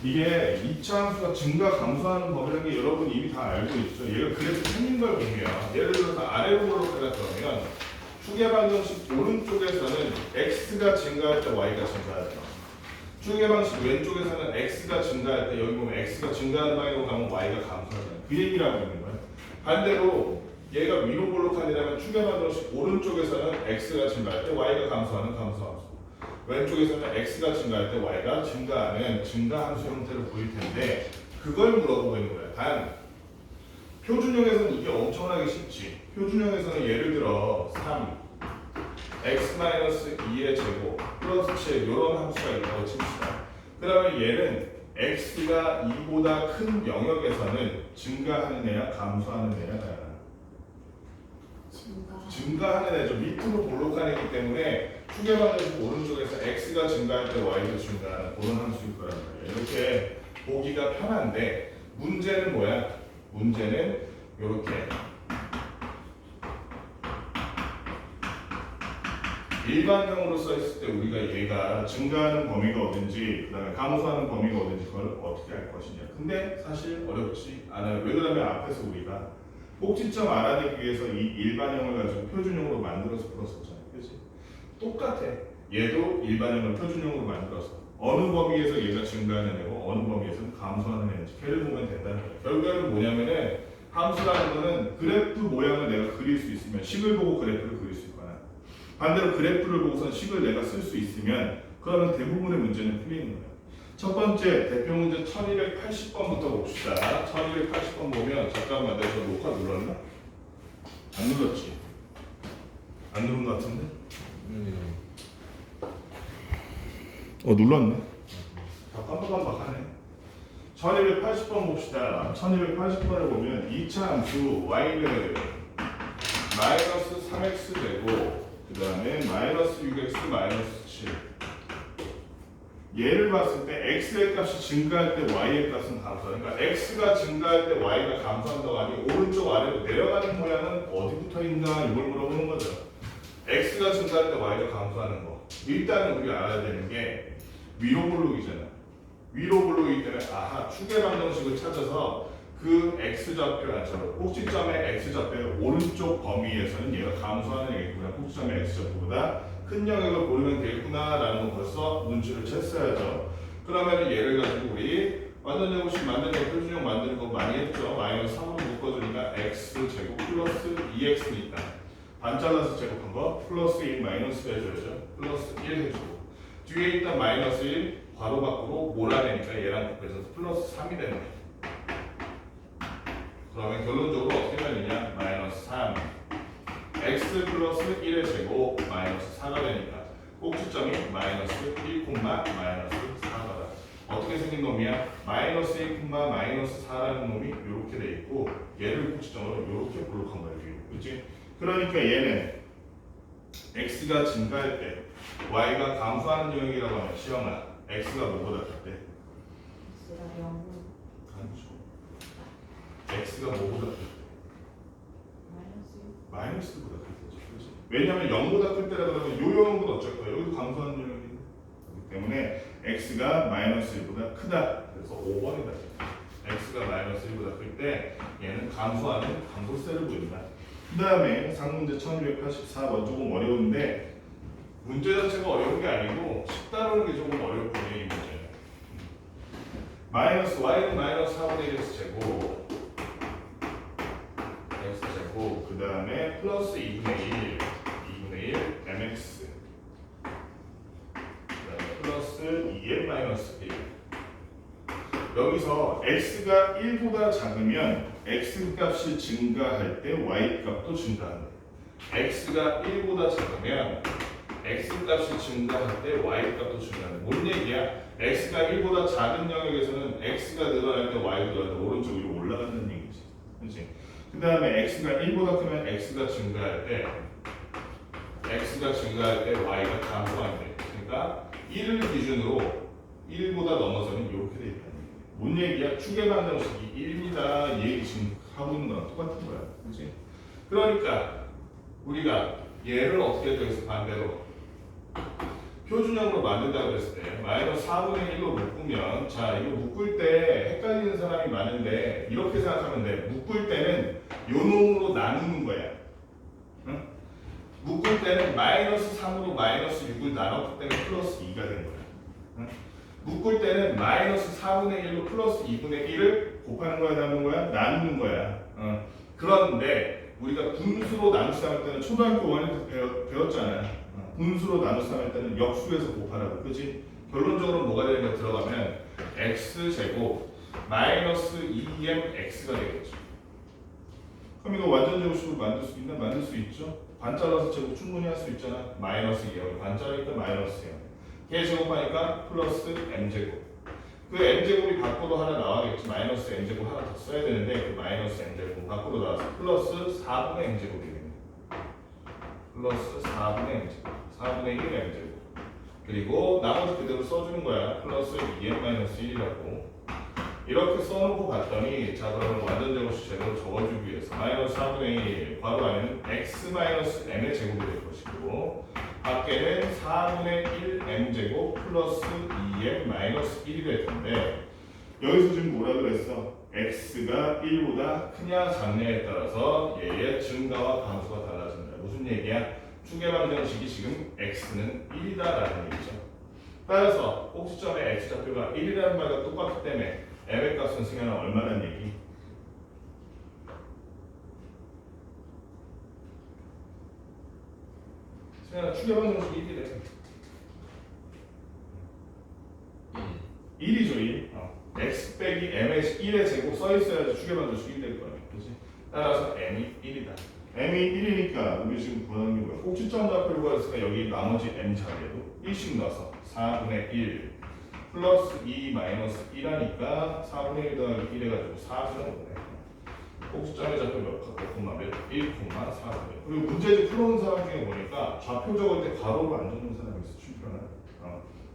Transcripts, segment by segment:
이게 이차함수가 증가 감소하는 범위라는 게 여러분 이미 다 알고 있죠. 얘가 그래프 생긴 걸 보면 예를 들어서 아래로 볼록하다 그러면 추계 방정식 오른쪽에서는 x가 증가할 때 y가 증가하죠. 추계 방식 왼쪽에서는 x가 증가할 때 여기 보면 x가 증가하는 방향으로 가면 y가 감소하잖아요. 그 얘기라고 있는 거예요. 반대로 얘가 위로 볼록한이라면 추계 방정식 오른쪽에서는 x가 증가할 때 y가 감소하는 감소함수. 왼쪽에서는 x가 증가할 때 y가 증가하는 증가함수 형태를 보일 텐데 그걸 물어보고 있는 거예요. 단 표준형에서는 이게 엄청나게 쉽지. 표준형에서는 예를 들어 3 x-2의 제곱 플러스 7 이런 함수가 있다고 칩시다. 그러면 얘는 x가 2보다 큰 영역에서는 증가하는 애야 감소하는 애야 다양한 증가하는 애죠. 밑으로 볼록한 애기 때문에 추계방정식 오른쪽에서 x가 증가할 때 y도 증가하는 그런 함수일 거란 말이에요. 이렇게 보기가 편한데 문제는 뭐야? 문제는 이렇게 일반형으로 써있을 때 우리가 얘가 증가하는 범위가 어딘지 그 다음에 감소하는 범위가 어딘지 그걸 어떻게 알 것이냐. 근데 사실 어렵지 않아요. 왜 그러면 앞에서 우리가 꼭지점 알아내기 위해서 이 일반형을 가지고 표준형으로 만들어서 풀었었잖아요. 그치? 똑같아. 얘도 일반형을 표준형으로 만들어서 어느 범위에서 얘가 증가하는 애고 어느 범위에서는 감소하는 애인지 걔를 보면 된다는 거예요. 결과는 뭐냐면은 함수라는 거는 그래프 모양을 내가 그릴 수 있으면 식을 보고 그래프를 그릴 수 있거나 반대로 그래프를 보고선 식을 내가 쓸 수 있으면 그러면 대부분의 문제는 풀리는 거예요. 첫 번째 대표 문제 1280번부터 봅시다. 1280번 보면 잠깐만 내가 녹화 눌렀나? 안 눌렀지? 안 누른 것 같은데? 눌렀네. 깜빡깜빡하네. 1280번 봅시다. 1280번을 보면 2차 함수 y는 마이너스 3x 제곱 그 다음에 마이너스 6x 마이너스 7 얘를 봤을 때 x의 값이 증가할 때 y의 값은 감소하는 그러니까 x가 증가할 때 y가 감소한다고 하니 오른쪽 아래로 내려가는 모양은 어디부터 있나 이걸 물어보는 거죠. x가 증가할 때 y가 감소하는 거 일단은 우리가 알아야 되는 게 위로 볼록이잖아. 위로 볼록이기 때문에 아하 추계 방정식을 찾아서 그 x좌표 꼭지점의 x좌표의 오른쪽 범위에서는 얘가 감소하는 얘기구나. 꼭지점의 x좌표보다 큰 영역을 고르면 되겠구나 라는 거 벌써 눈치를 챘어야죠. 그러면 얘를 가지고 우리 완전제곱식 만드는 거 표준형 만드는 거 많이 했죠. 마이너스 3으로 묶어주니까 x제곱 플러스 2x니까 반 잘라서 제곱한 거 플러스 1 마이너스 해줘야죠. 플러스 1 해주고 뒤에 있던 마이너스 1 괄호 밖으로 몰아내니까 얘랑 곱해서 플러스 3이 되는 거예요. 그러면 결론적으로 어떻게 되느냐? 마이너스 3 x 플러스 1의 제곱 마이너스 4가 되니까 꼭지점이 마이너스 1, 마이너스 4가 어떻게 생긴 놈이야? 마이너스 1, 마이너스 4라는 놈이 이렇게 돼 있고 얘를 꼭지점으로 이렇게 볼록한 거예요. 그렇지? 그러니까 얘는 x가 증가할 때 y가 감소하는 영역이라고 하면 시험아 x가 뭐보다 클 때? x가 뭐보다 클 때? 마이너스보다 클 때죠. 그렇지? 왜냐하면 0보다 클 때라 그러면 요 영역은 어쩔 거예요? 여기도 감소하는 영역이기 때문에 x가 마이너스 1보다 크다. 그래서 5번이다. x가 마이너스 1보다 클 때 얘는 감소하는 감소세를 보인다. 그 다음에 상문제 1284번 조금 어려운데 문제 자체가 어려운 게 아니고 식 다루는 게 조금 어려울 거예요. 이 문제는. 마이너스 y는 마이너스 4분의 1x 제곱 x제곱 그 다음에 플러스 2분의 1 mx 그 다음에 플러스 2n 마이너스 1 여기서 x가 1보다 작으면 x 값이 증가할 때 y 값도 증가한다. x가 1보다 작으면 x 값이 증가할 때 y 값도 증가한다. 뭔 얘기야? x가 1보다 작은 영역에서는 x가 늘어날 때 y가 늘어날 때 오른쪽 위로 올라간다는 얘기지. 그렇지? 그 다음에 x가 1보다 크면 x가 증가할 때 y가 감소한대. 그러니까 1을 기준으로 1보다 넘어서는 이렇게 돼 있다는 얘기야. 뭔 얘기야? 추계 방정식이 1이다. 이 얘기 지금 하고 있는 거랑 똑같은 거야. 그렇지? 그러니까 우리가 얘를 어떻게 해서 반대로 표준형으로 만든다고 했을 때 마이너스 4분의 1로 묶으면 자 이거 묶을 때 헷갈리는 사람이 많은데 이렇게 생각하면 돼. 묶을 때는 요 놈으로 나누는 거야. 응? 묶을 때는 마이너스 3으로 마이너스 6을 나눴기 때문에 플러스 2가 된 거야. 응? 묶을 때는 마이너스 4분의 1로 플러스 2분의 1을 곱하는 거야 나누는 거야? 나누는 거야. 그런데 우리가 분수로 나누자 할 때는 초등학교 5학년 때 배웠잖아. 분수로 나누자 할 때는 역수에서 곱하라고. 그치? 결론적으로 뭐가 되는가 들어가면 x제곱 마이너스 2mx가 되겠죠. 그럼 이거 완전 제곱식으로 만들 수 있나? 만들 수 있죠. 반 잘라서 제곱 충분히 할 수 있잖아. 마이너스 2m 반 자르니까 마이너스 0. 걔 제곱하니까 플러스 m제곱. 그 m제곱이 밖으로 하나 나와야겠지. 마이너스 m제곱 하나 더 써야 되는데 그 마이너스 m제곱 밖으로 나와서 플러스 4분의 m제곱이 되겠네. 플러스 4분의 m제곱 4분의 1 m제곱. 그리고 나머지 그대로 써주는 거야. 플러스 2m-1이라고 이렇게 써놓고 봤더니 자 그러면 완전 제곱식 제대로 적어주기 위해서 마이너스 4분의 1 괄호 안에는 x-m의 제곱이 될 것이고 밖에는 4분의 1 m제곱 플러스 2m-1이 될 텐데 여기서 지금 뭐라 그랬어? x가 1보다 크냐 작냐에 따라서 얘의 증가와 감소가 달라진다. 무슨 얘기야? 추계방정식이 지금 x는 1이다라는 얘기죠. 따라서 꼭지점의 x좌표가 1이라는 말과 똑같기 때문에 m의 값은 승현아 얼마란 얘기? 승현아 추계방정식 1이래. 1이죠 1. x 빼기 m의 1의 제곱 써있어야지 추계방정식 1이 될 거야. 그치? 따라서 m이 1이다. m이 1이니까 우리 지금 구하는 게 뭐야? 꼭지점 좌표를 구했으니까 여기 나머지 m 자리에도 1씩 넣어서 4분의 1 플러스 2 마이너스 1하니까 4분의 1 더하기 1 해가지고 4분의 5네. 꼭지점의 좌표 몇 콤마 몇? 1, 4분의. 그리고 문제집 풀어놓은 사람 중에 보니까 좌표 적을 때 괄호로 안 적는 사람이 있어. 쉼표는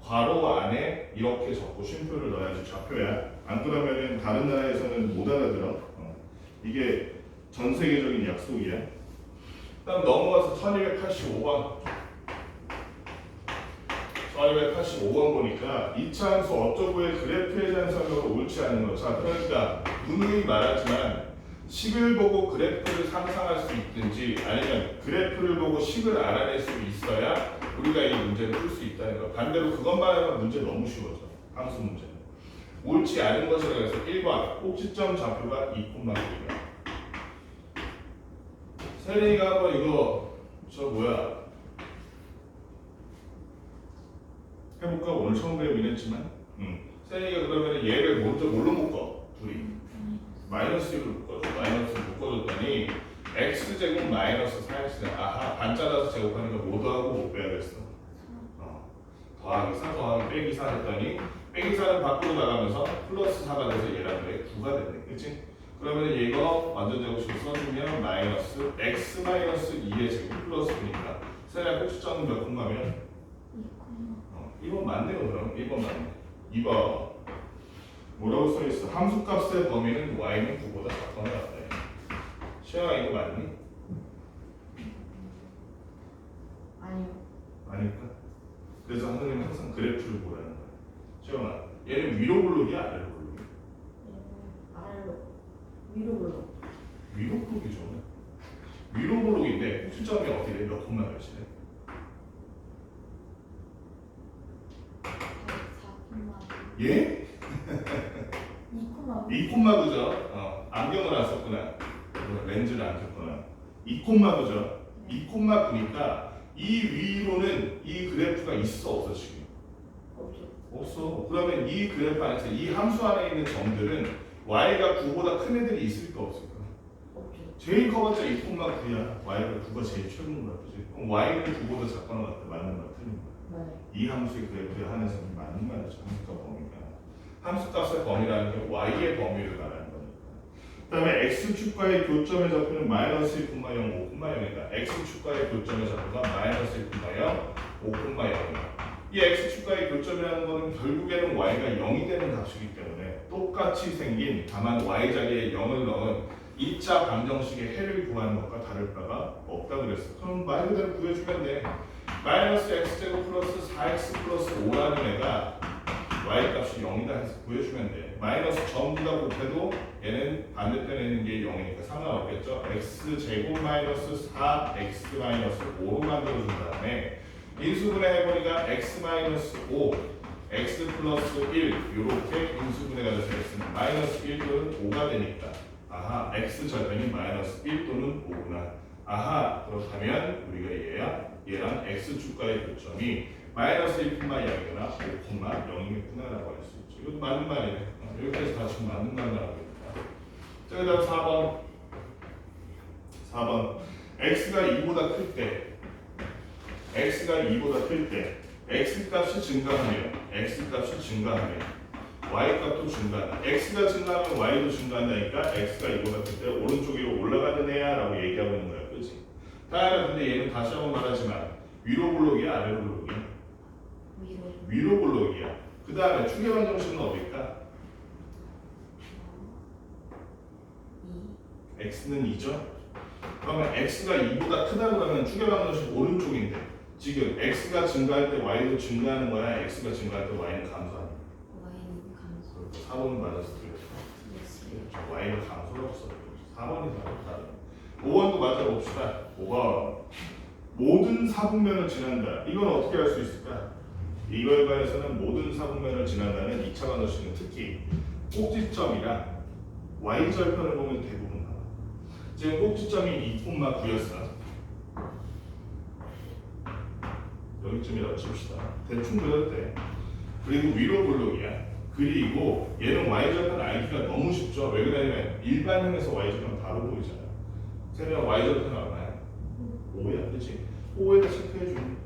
괄호 안에 이렇게 적고 쉼표를 넣어야지 좌표야. 안 그러면은 다른 나라에서는 못 알아들어. 이게 전 세계적인 약속이야. 그다음 넘어가서 1285번. 1285번 보니까 이차함수 어쩌고의 그래프에 대한 설명으로 옳지 않은 거. 자, 그러니까 누누이 말하지만 식을 보고 그래프를 상상할 수 있든지 아니면 그래프를 보고 식을 알아낼 수 있어야 우리가 이 문제를 풀 수 있다는 거. 반대로 그것만 하면 문제 너무 쉬워져. 함수 문제는. 옳지 않은 것이라고 해서 1번 꼭지점 좌표가 2,9이야. 세린이가 한번 이거 해볼까? 오늘 처음 배우긴 했지만 세린이가 그러면 얘를 먼저 뭘로 묶어? 둘이 마이너스 1로 묶어줘. 마이너스 1로 묶어줬더니 x제곱 마이너스 4x는 아하 반 잘라서 제곱하니까 뭐 더하고 못 빼야겠어. 더하기 4 더하기 빼기 4 했더니 빼기 4는 밖으로 나가면서 플러스 4가 돼서 얘랑 왜 9가 됐네. 그치? 그러면 이거 완전 제곱식 써주면 마이너스 x 마이너스 2의 제곱 플러스 9니까 세랑 꼭지점은 몇 콤마면? 1번 맞네요. 그럼 1번 맞네. 2번 뭐라고 써있어? 함수값의 범위는 y는 9보다 작거나 같다. 시영아 이거 맞니? 아니요. 아닐까? 그래서 선생님은 항상 그래프를 보라는 거야. 시영아 얘는 위로 블록이 아래로 블록이? 아래로. 위로 불러. 위로 블록이죠. 위로 블록인데 꼭지점이 어떻게 돼? 몇 콤마 몇이래? 4콤마. 예? 2콤마. 2콤마 그죠? 안경을 안 썼구나. 렌즈를 안 켰구나. 2콤마 그죠? 2콤마 보니까 이 위로는 이 그래프가 있어 없어 지금? 없죠. 없어. 그러면 이 그래프 안에서 이 함수 안에 있는 점들은 y가 9보다 큰 애들이 있을까 없을까? 없죠. 제일 커봤자 2,9야. y가 9가 제일 최고인 거야. 그치? 그럼 y는 9보다 작거나 같다. 맞는 말 틀린 거야. 네. 이 함수의 그래프에 한해서 맞는 말이죠. 함수값 범위가. 함수값의 범위라는 게 y의 범위를 말하는 거니까. 그 다음에 x축과의 교점의 좌표는 마이너스 1,0, 5,0이다. x축과의 교점의 좌표가 마이너스 1,0, 5,0이다. 이 x축과의 교점이라는 거는 결국에는 y가 0이 되는 값이기 때문에 똑같이 생긴 다만 y자리에 0을 넣은 2차 방정식의 해를 구하는 것과 다를 바가 없다 그랬어. 그럼 말 그대로 구해주면 돼. 마이너스 x제곱 플러스 4x 플러스 5라는 애가 y 값이 0이다 해서 구해주면 돼. 마이너스 전부 다 곱해도 얘는 반대편에 있는 게 0이니까 상관없겠죠. x제곱 마이너스 4x 마이너스 5로 만들어준 다음에 인수분해 해보니까 x 마이너스 5 x 플러스 1 이렇게 인수분해가 돼서 x는 마이너스 1 또는 5가 되니까 아하 x 절편이 마이너스 1 또는 5구나. 아하 그렇다면 우리가 얘랑 x축과의 교점이 마이너스 1,0이거나 5,0이겠구나라고 할 수 있죠. 이것도 맞는 말이네. 여기까지 다 지금 맞는 말 나오겠다. 자, 그 다음 4번 x가 2보다 클 때 x값이 증가하면 y 값도 증가한다. x가 증가하면 y도 증가한다니까 x가 2보다 클 때 오른쪽 위로 올라가는 애야 라고 얘기하고 있는 거야. 그치? 다양한 근데 얘는 다시 한번 말하지만 위로 블록이야 아래로 블록이야? 위로 블록이야. 그 다음에 추계반 정식은 어딜까? x는 2죠? 그러면 x가 2보다 크다 그러면 추계반 정식 오른쪽인데 지금 x가 증가할 때 y도 증가하는 거야? x가 증가할 때 y는 감소하는 거야? y는 감소. 4번은 맞아서 틀렸어. y는 감소가 없어. 4번이 다르다. 5번도 맞아봅시다. 5번 모든 사분면을 지난다. 이건 어떻게 할 수 있을까? 이 결과에서는 모든 사분면을 지난다는 2차 방정식은 특히 꼭지점이랑 y절편을 보면 대부분 나와. 지금 꼭지점이 2,9였어. 여기쯤이라고 칩시다. 대충 그럴 때. 그리고 위로 블록이야. 그리고 얘는 y절편 알기가 너무 쉽죠. 왜 그러냐면 일반형에서 y절편 바로 보이잖아. 세면 y절편 얼마야? 5야, 그렇지? 5에다 체크해주는.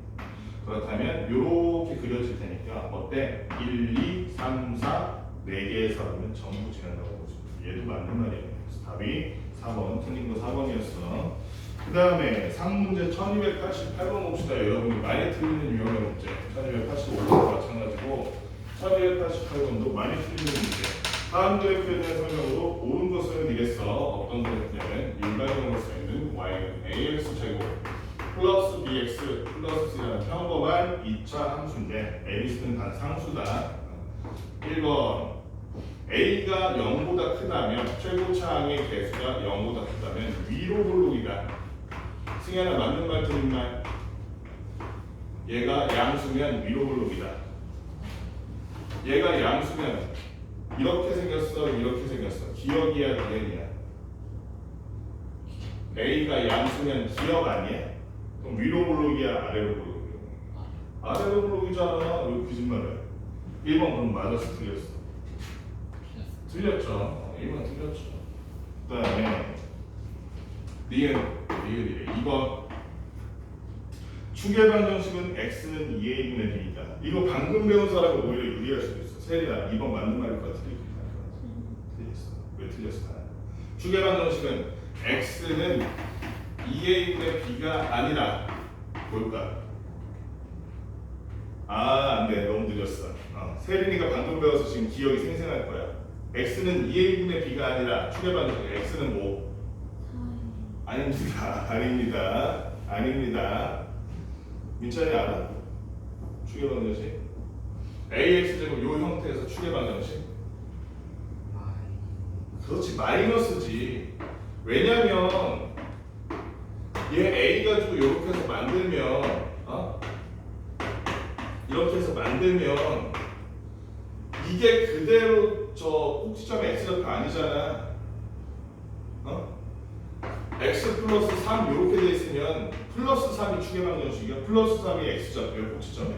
그렇다면 이렇게 그려질 테니까 어때? 1, 2, 3, 4, 4개의 사람은 전부 지난다고 보죠. 얘도 맞는 말이에요. 그래서 답이 4번, 틀린 거 4번이었어. 그 다음에 상문제 1288번 봅시다. 여러분이 많이 틀리는 유형의 문제. 1285번도 마찬가지고 1288번도 많이 틀리는 문제. 다음 그래프에 대한 설명으로 옳은 것은 이랬어. 어떤 그래프냐면 일반적으로 쓰이는 y는 ax제곱 플러스 bx 플러스 c라는 평범한 2차 함수인데 abc는 단 상수다. 1번 a가 0보다 크다면 최고차항의 개수가 0보다 크다면 위로 블록이다. 승현아 맞는 말 틀린 말? 얘가 양수면 위로 블록이다. 얘가 양수면 이렇게 생겼어 이렇게 생겼어. 기억이야 기억이야. a가 양수면 기억 아니야? 그럼 위로 블록이야 아래로 블록이야? 아래로 블록이잖아. 왜 거짓말해? 1번 그럼 맞았어 틀렸어? 틀렸죠. 1번 틀렸죠. 그 다음에 니은 2번 추계반 정식은 x는 2a분의 b이다. 이거 방금 배운 사람이 오히려 유리할 수도 있어. 세리나 2번 맞는 말일 것 같아. 틀렸어. 왜 틀렸어? 추계반 정식은 x는 2a분의 b가 아니라 뭘까? 안돼 너무 늦었어. 세린이가 방금 배워서 지금 기억이 생생할 거야. x는 2a분의 b가 아니라 추계반 정식 x는 뭐? 아닙니다. 민찬이 알아? 추계반 정식? ax제곱 요 형태에서 추계반 정식? 그렇지 마이너스지. 왜냐면 얘 a 가지고 이렇게 해서 만들면 이렇게 해서 만들면 이게 그대로 저 꼭지점의 x절편 아니잖아. x 플러스 3 이렇게 돼 있으면 플러스 3이 추계반 정식이야. 플러스 3이 x절편 꼭지점에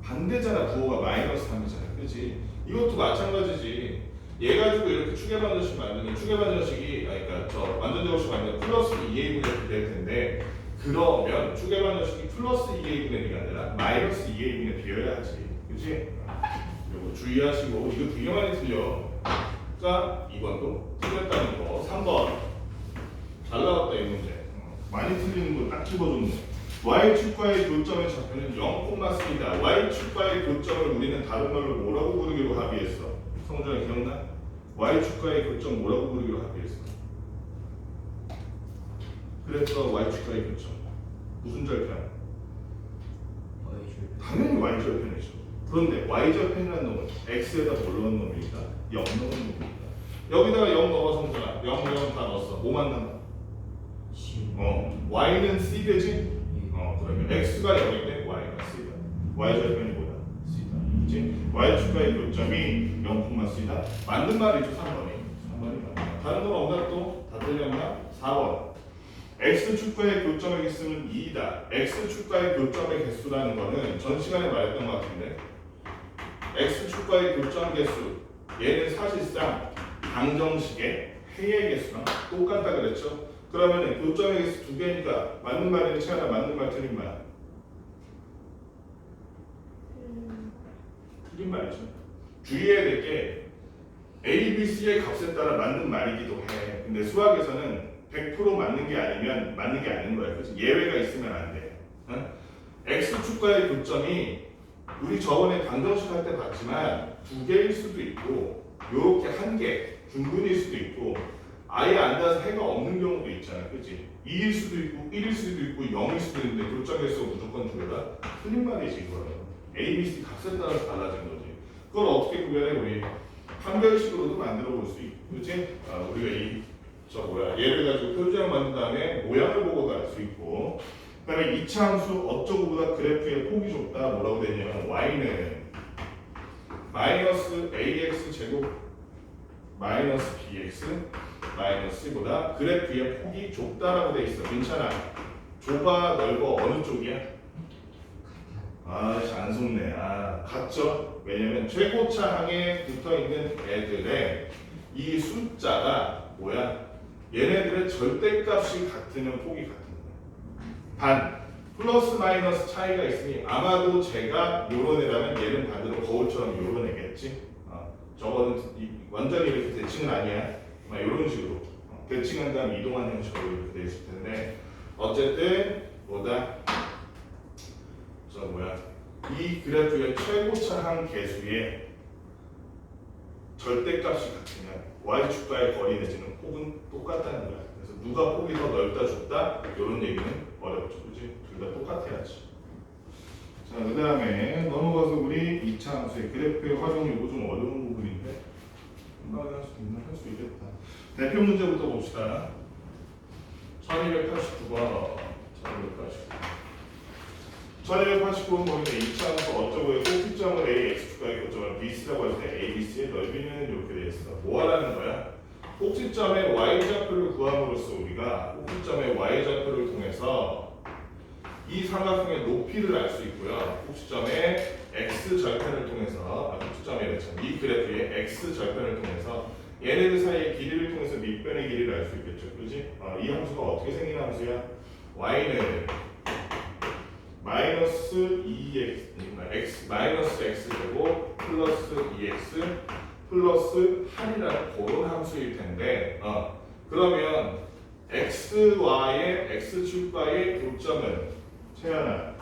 반대잖아. 부호가 마이너스 3이잖아. 그렇지? 이것도 마찬가지지. 얘 가지고 이렇게 추계반 정식 만들면 추계반 정식이 그러니까 저 완전 제곱식 만들면 플러스 2a분의 1이 될 텐데 그러면 추계반 정식이 플러스 2a분의 1이 아니라 마이너스 2a분의 1이어야 하지. 그렇지? 이거 주의하시고 이거 되게 많이 틀려. 자 2번도 틀렸다는 거. 3번 잘 나왔다 이 문제. 많이 틀리는 거 딱 집어줬네. y축과의 교점의 좌표는 0,3이다. y축과의 교점을 우리는 다른 말로 뭐라고 부르기로 합의했어? 성준아 기억나? y축과의 교점 뭐라고 부르기로 합의했어? 그래서 y축과의 교점 무슨 절편? 당연히 y절편이죠. 그런데 y절편이라는 놈은 x에다 뭘 넣은 놈입니까? 0 넣은 놈입니다. 여기다가 0 넣어서 보잖아. 0, 0 다 넣었어. 뭐 만난다? y는 c 되지? 그러면 x가 0인데 y가 c다. y절편이 뭐다? c다. 그치? y축과의 교점이 0,c다. 맞는 말이죠, 3번이. 3번이 맞다. 다른 건 없나 또? 다 틀렸나? 4번. x축과의 교점의 개수는 2이다. x축과의 교점의 개수라는 거는 전 시간에 말했던 것 같은데 x축과의 교점 개수 얘는 사실상 방정식의 해의 개수랑 똑같다 그랬죠? 그러면 교점의 개수 두 개니까 맞는 말이니 채하나 맞는 말 틀린 말? 틀린 말이죠. 주의해야 될 게 A, B, C의 값에 따라 맞는 말이기도 해. 근데 수학에서는 100% 맞는 게 아니면 맞는 게 아닌 거야. 그렇지? 예외가 있으면 안 돼. 응? x축과의 교점이 우리 저번에 방정식 할 때 봤지만 두 개일 수도 있고 요렇게 한 개, 중근일 수도 있고 아예 안 닿아서 해가 없는 경우도 있잖아. 그렇지? 2일 수도 있고 1일 수도 있고 0일 수도 있는데 교점에서 무조건 두 개다? 틀린 말이지 이거는. A, B, C 값에 따라서 달라진 거지. 그걸 어떻게 구별해? 우리 판별식으로도 만들어 볼 수 있고 그렇지? 우리가 얘를 가지고 표준형 만든 다음에 모양을 보고도 알 수 있고 그 다음에 이차함수 어쩌고보다 그래프의 폭이 좁다. 뭐라고 되냐면 y는 마이너스 ax 제곱 마이너스 bx 마이너스 c보다 그래프의 폭이 좁다라고 돼 있어. 괜찮아. 좁아 넓어 어느 쪽이야? 안 속네. 같죠? 왜냐면 최고차 항에 붙어있는 애들의 이 숫자가 뭐야? 얘네들의 절대값이 같으면 폭이 같은 거야. 단 플러스 마이너스 차이가 있으니 아마도 제가 요런 애라면 얘는 반대로 거울처럼 요런 애겠지. 저거는 완전히 이렇게 대칭은 아니야. 이런 식으로 대칭한 다음 이동한 형식으로 이렇게 돼 있을 텐데 어쨌든 이 그래프의 최고차항 개수의 절대값이 같으면 y축과의 거리 내지는 폭은 똑같다는 거야. 그래서 누가 폭이 더 넓다 좁다 이런 얘기는 어렵죠. 그지? 둘 다 똑같아야지. 자, 그 다음에 넘어가서 우리 2차 함수의 그래프의 활용 이거 좀 어려운 부분인데 금방 할 수 있겠다. 대표 문제부터 봅시다. 1289번 1289번 보면 2차 함수 어쩌고의 꼭지점을 A, X축과의 교점을 BC라고 할 때 A, BC의 넓이는 이렇게 되어 있어. 뭐 하라는 거야? 꼭지점의 Y좌표를 구함으로써 우리가 꼭지점의 Y좌표를 통해서 이 삼각형의 높이를 알 수 있고요. 꼭지점의 X절편을 통해서 이 그래프의 X절편을 통해서 얘네들 사이의 길이를 통해서 밑변의 길이를 알 수 있겠죠. 그렇지? 이 함수가 어떻게 생긴 함수야? Y는 마이너스 2x, 마이너스 x제곱 플러스 2x 플러스 8이라는 그런 함수일 텐데 그러면 x와의 x축과의 교점은 채연아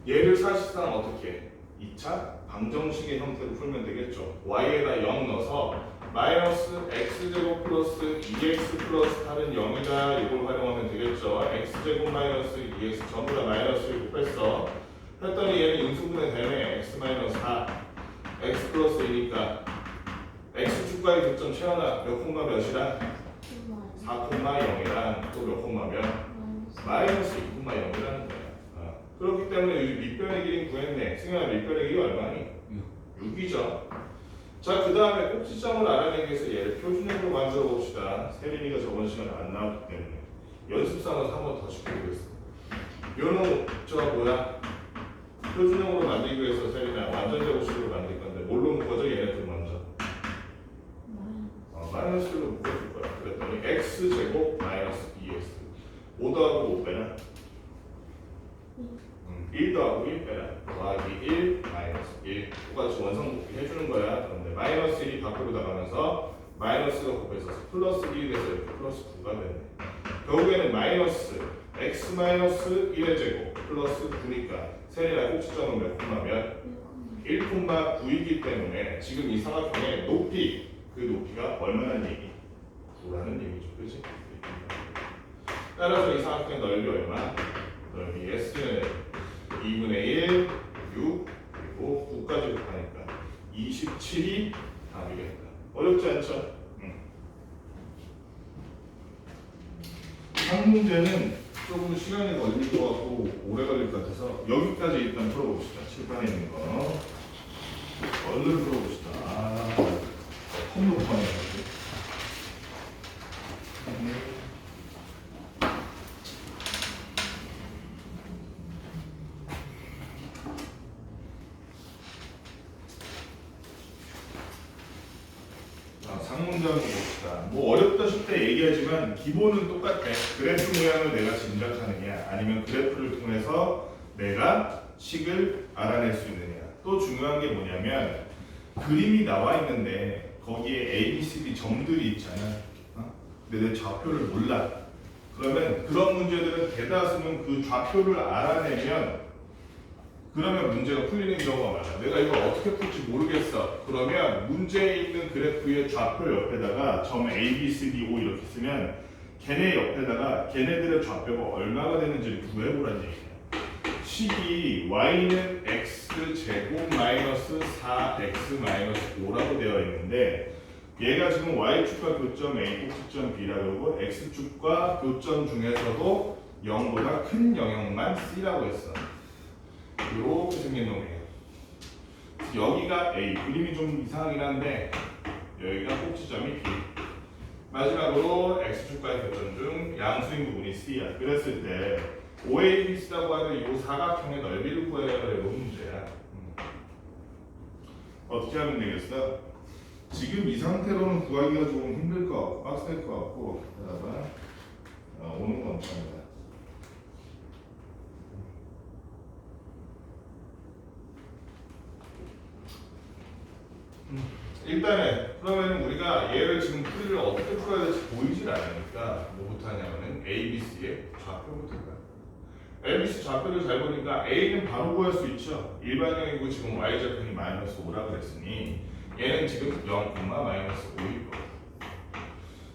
얘를 사실상 어떻게 2차 방정식의 형태로 풀면 되겠죠. y에다 0 넣어서 마이너스 x제곱 플러스 2x 플러스 8은 0이다. 이걸 활용하면 되겠죠. x제곱 마이너스 2x 전부 다 마이너스를 곱했어. 했더니 얘는 인수분해 되네. x 마이너스 4 x 플러스 2니까 x축과의 교점 채워나 몇 콤마 몇이라? 4,0이랑 또 몇 콤마면? 마이너스 2,0이라는 거야. 그렇기 때문에 여기 밑변의 길이 구했네. 승현아 밑변의 길이 얼마니? 6이죠. 자, 그 다음에 꼭지점을 알아내기 위해서 얘를 표준형으로 만들어 봅시다. 세린이가 저번 시간에 안 나왔기 때문에 연습 삼아서 한 번 더 시켜보겠습니다. 요놈 표준형으로 만들기 위해서 세린아 완전 제곱식으로 만들 건데 뭘로 묶어줘? 얘네들 먼저 마이너스로 묶어줄 거야. 그랬더니 x제곱 마이너스 2x 5 더하고 5 빼라 1 더하고 1 빼라 더하기 1 마이너스 1 똑같이 원상복귀 해주는 거야. 그런데 마이너스 1이 밖으로 나가면서 마이너스가 곱해서 플러스 1이 돼서 이렇게 플러스 9가 됐네. 결국에는 마이너스 x 마이너스 1의 제곱 플러스 9니까 세리나 꼭지점은 몇 콤마면 1,9이기 때문에 지금 이 삼각형의 높이 그 높이가 얼마나 얘기? 9라는 얘기죠. 그렇지? 따라서 이 삼각형의 넓이 얼마? 넓이 S는 2분의 1, 6, 그리고 9까지 곱하니까 27이 답이겠다. 어렵지 않죠? 한 문제는 조금 시간이 걸릴 것 같고 오래 걸릴 것 같아서 여기까지 일단 풀어봅시다. 칠판에 있는 거 얼른 풀어봅시다. 컴퓨터 폰에 상문장 봅시다. 뭐 어렵다 싶다 얘기하지만 기본은 똑같아. 그래프 모양을 내가 짐작하느냐 아니면 그래프를 통해서 내가 식을 알아낼 수 있느냐. 또 중요한 게 뭐냐면 그림이 나와 있는데 거기에 A, B, C, D 점들이 있잖아. 근데 내 좌표를 몰라. 그러면 그런 문제들은 대다수는 그 좌표를 알아내면 그러면 문제가 풀리는 경우가 많아. 내가 이걸 어떻게 풀지 모르겠어. 그러면 문제에 있는 그래프의 좌표 옆에다가 점 A, B, C, D, O 이렇게 쓰면 걔네 옆에다가 걔네들의 좌표가 얼마가 되는지를 구해보라는 얘기야. 식이 y는 x 제곱 마이너스 4x 마이너스 5라고 되어 있는데 얘가 지금 y축과 교점 A, 꼭지점 B라고 그러고 x축과 교점 중에서도 0보다 큰 영역만 C라고 했어. 이렇게 생긴 놈이에요. 여기가 A, 그림이 좀 이상하긴 한데 여기가 꼭지점이 B. 마지막으로 x축과의 교점 중 양수인 부분이 C야. 그랬을 때 OABC라고 하는 이 사각형의 넓이를 구해라는 문제야. 어떻게 하면 되겠어? 지금 이 상태로는 구하기가 조금 힘들 것 같고 빡셀 것 같고 그러다가 오는 건 없습니다. 일단은 그러면 우리가 얘를 지금 풀이를 어떻게 풀어야 될지 보이질 않으니까 뭐부터 하냐면은 ABC의 좌표부터 해요. ABC 좌표를 잘 보니까 A는 바로 구할 수 있죠. 일반형이고 지금 Y좌표는 마이너스 5라고 그랬으니 얘는 지금 0, 마이너스 5일 거예요.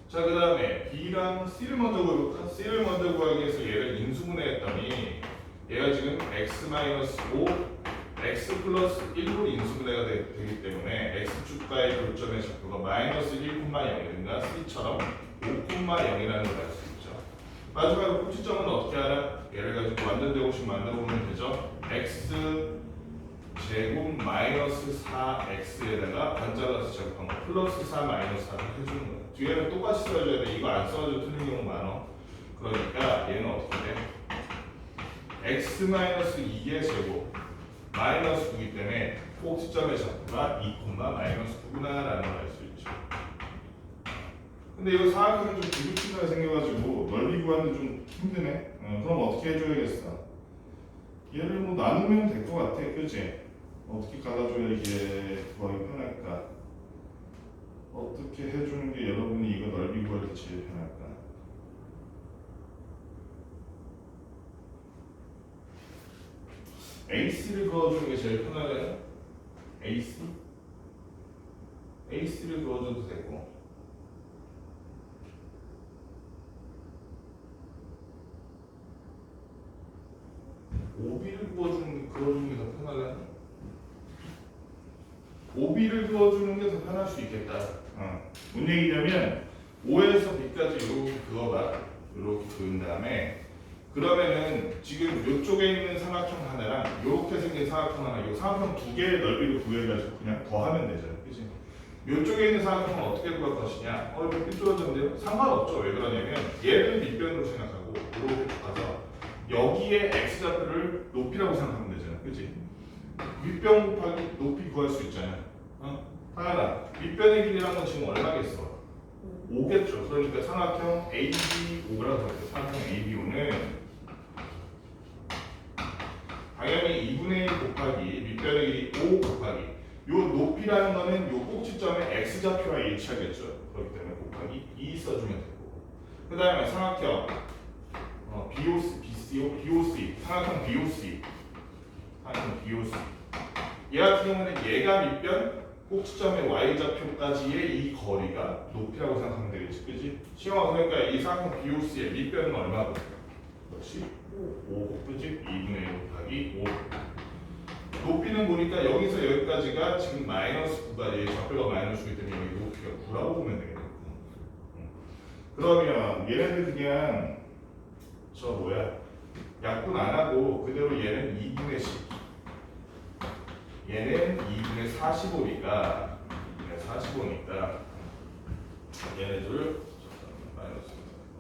자, 그 다음에 B랑 C를 먼저 구해볼까? C를 먼저 구하기 위해서 얘를 인수분해했더니 얘가 지금 X-5, X 플러스 1로 인수분해가 되기 때문에 X축과의 교점의 좌표가 마이너스 1,0이든가 C처럼 5,0이라는 걸 알 수 있죠. 마지막으로 꼭지점은 어떻게 하나? 얘를 가지고 완전 제곱식 만들어보면 되죠. X 제곱 마이너스 4X에다가 반자라서 제곱한 거 플러스 4 마이너스 4를 해주는 거예요. 뒤에는 똑같이 써줘야 돼. 이거 안 써가지고 틀린 경우 많아. 그러니까 얘는 어떻게 돼? X 마이너스 2의 제곱 마이너스 9이기 때문에 꼭지점의 좌표가 2, 마이너스 9구나라는 걸 알 수 있죠. 근데 이거 사각형이 좀 비슷하게 생겨가지고 넓이 구하는 좀 힘드네. 그럼 어떻게 해줘야겠어? 얘를 뭐 나누면 될 것 같아, 그치? 어떻게 갈아줘야 이게 구하기 편할까? 어떻게 해주는 게 여러분이 이거 넓이 구할 때 제일 편할까? AC를 그어주는 게 제일 편하려나? AC? AC를 그어줘도 되고 OB를 그어주는 게 더 편하려나? OB를 그어주는 게 더 편할 수 있겠다. 뭔 얘기냐면 O에서 B까지 이렇게 그어봐. 이렇게 그은 다음에 그러면은 지금 이쪽에 있는 삼각형 하나랑 이렇게 생긴 삼각형 하나, 이 삼각형 두 개의 넓이를 구해가지고 그냥 더하면 되잖아, 그치? 이쪽에 있는 삼각형은 어떻게 구할 것이냐? 이거 삐뚤어졌는데요? 상관없죠. 왜 그러냐면 얘를 밑변으로 생각하고 이렇게 가서 여기에 x좌표를 높이라고 생각하면 되잖아, 그치? 윗변 곱하기 높이 구할 수 있잖아. 하나, 윗변의 길이란 건 지금 얼마겠어? 5겠죠. 그러니까 삼각형 ABO라고 하죠. 삼각형 ABO는 당연히 2분의 1 곱하기 밑변의 길이 5 곱하기 요 높이라는 거는 요 꼭지점의 x좌표와 일치하겠죠. 그렇기 때문에 곱하기 2 써주면 되고 그 다음에 삼각형 BOC 삼각형 BOC 얘 같은 경우는 얘가 밑변 꼭지점의 y좌표까지의 이 거리가 높이라고 생각하면 되겠지, 그지? 시험아 그러니까 이 삼각형 BOC의 밑변은 얼마고? 그렇지? 5 그지? 2분의 1 곱하기 5. 높이는 보니까 여기서 여기까지가 지금 마이너스 9가 얘 좌표가 마이너스이기 때문에 여기 높이가 9라고 보면 되겠네. 그러면 얘네들 그냥 저 뭐야 약분 안 하고 그대로 얘는 2분의 10 얘는 2분의 45니까 45니까 얘네들 마이너스